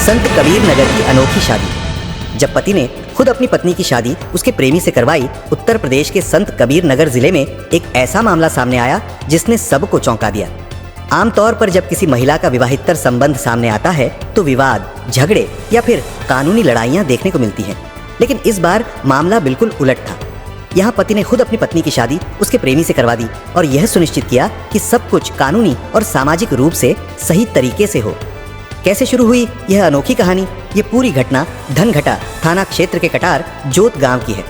संत कबीर नगर की अनोखी शादी। जब पति ने खुद अपनी पत्नी की शादी उसके प्रेमी से करवाई, उत्तर प्रदेश के संत कबीर नगर जिले में एक ऐसा मामला सामने आया जिसने सबको चौंका दिया। आमतौर पर जब किसी महिला का विवाहितर संबंध सामने आता है तो विवाद, झगड़े या फिर कानूनी लड़ाइयाँ देखने को मिलती हैं, लेकिन इस बार मामला बिल्कुल उलट था। यहाँ पति ने खुद अपनी पत्नी की शादी उसके प्रेमी से करवा दी और यह सुनिश्चित किया कि सब कुछ कानूनी और सामाजिक रूप से सही तरीके से हो। कैसे शुरू हुई यह अनोखी कहानी? ये पूरी घटना धनघटा थाना क्षेत्र के कटार जोत गांव की है।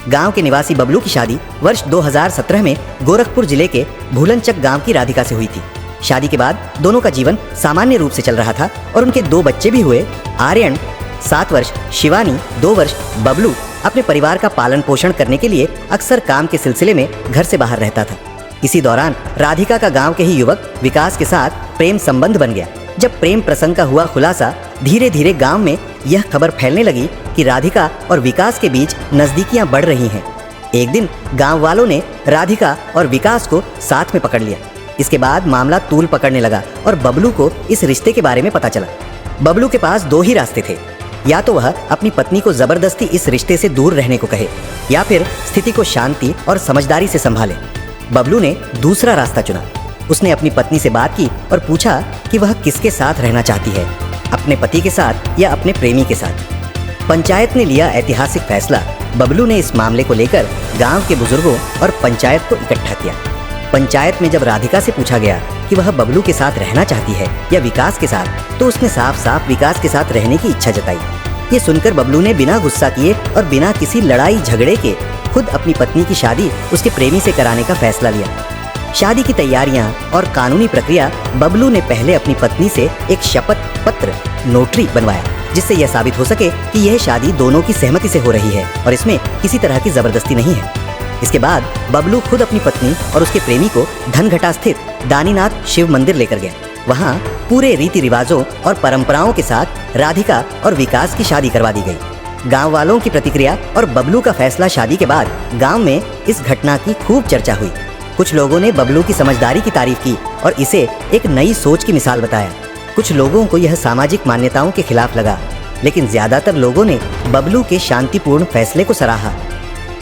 गांव के निवासी बबलू की शादी वर्ष 2017 में गोरखपुर जिले के भूलनचक गांव की राधिका से हुई थी। शादी के बाद दोनों का जीवन सामान्य रूप से चल रहा था और उनके 2 बच्चे भी हुए। आर्यन 7 वर्ष, शिवानी 2 वर्ष। बबलू अपने परिवार का पालन पोषण करने के लिए अक्सर काम के सिलसिले में घर से बाहर रहता था। इसी दौरान राधिका का गांव के ही युवक विकास के साथ प्रेम संबंध बन गया। जब प्रेम प्रसंग का हुआ खुलासा, धीरे धीरे गांव में यह खबर फैलने लगी कि राधिका और विकास के बीच नजदीकियां बढ़ रही हैं। एक दिन गांव वालों ने राधिका और विकास को साथ में पकड़ लिया। इसके बाद मामला तूल पकड़ने लगा और बबलू को इस रिश्ते के बारे में पता चला। बबलू के पास 2 ही रास्ते थे, या तो वह अपनी पत्नी को जबरदस्ती इस रिश्ते से दूर रहने को कहे या फिर स्थिति को शांति और समझदारी से संभाले। बबलू ने दूसरा रास्ता चुना। उसने अपनी पत्नी से बात की और पूछा कि वह किसके साथ रहना चाहती है, अपने पति के साथ या अपने प्रेमी के साथ। पंचायत ने लिया ऐतिहासिक फैसला। बबलू ने इस मामले को लेकर गांव के बुजुर्गों और पंचायत को इकट्ठा किया। पंचायत में जब राधिका से पूछा गया कि वह बबलू के साथ रहना चाहती है या विकास के साथ, तो उसने साफ साफ विकास के साथ रहने की इच्छा जताई। ये सुनकर बबलू ने बिना गुस्सा किए और बिना किसी लड़ाई झगड़े के खुद अपनी पत्नी की शादी उसके प्रेमी से कराने का फैसला लिया। शादी की तैयारियां और कानूनी प्रक्रिया बबलू ने पहले अपनी पत्नी से एक शपथ पत्र नोटरी बनवाया, जिससे यह साबित हो सके कि यह शादी दोनों की सहमति से हो रही है और इसमें किसी तरह की जबरदस्ती नहीं है। इसके बाद बबलू खुद अपनी पत्नी और उसके प्रेमी को धनघटा स्थित दानीनाथ शिव मंदिर लेकर गया। वहाँ पूरे रीति रिवाजों और परंपराओं के साथ राधिका और विकास की शादी करवा दी गई। गांव वालों की प्रतिक्रिया और बबलू का फैसला शादी के बाद गांव में इस घटना की खूब चर्चा हुई। कुछ लोगों ने बबलू की समझदारी की तारीफ की और इसे एक नई सोच की मिसाल बताया। कुछ लोगों को यह सामाजिक मान्यताओं के खिलाफ लगा, लेकिन ज्यादातर लोगों ने बबलू के शांतिपूर्ण फैसले को सराहा।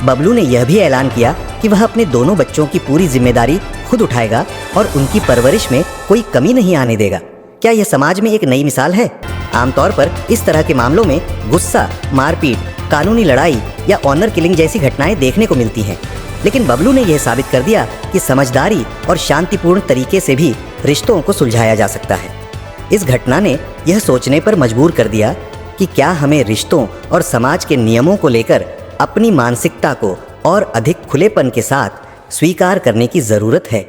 बबलू ने यह भी ऐलान किया कि वह अपने दोनों बच्चों की पूरी जिम्मेदारी खुद उठाएगा और उनकी परवरिश में कोई कमी नहीं आने देगा। क्या यह समाज में एक नई मिसाल है? आमतौर पर इस तरह के मामलों में गुस्सा, मारपीट, कानूनी लड़ाई या ऑनर किलिंग जैसी घटनाएं देखने को मिलती हैं, लेकिन बबलू ने यह साबित कर दिया कि समझदारी और शांतिपूर्ण तरीके से भी रिश्तों को सुलझाया जा सकता है। इस घटना ने यह सोचने पर मजबूर कर दिया कि क्या हमें रिश्तों और समाज के नियमों को लेकर अपनी मानसिकता को और अधिक खुलेपन के साथ स्वीकार करने की ज़रूरत है।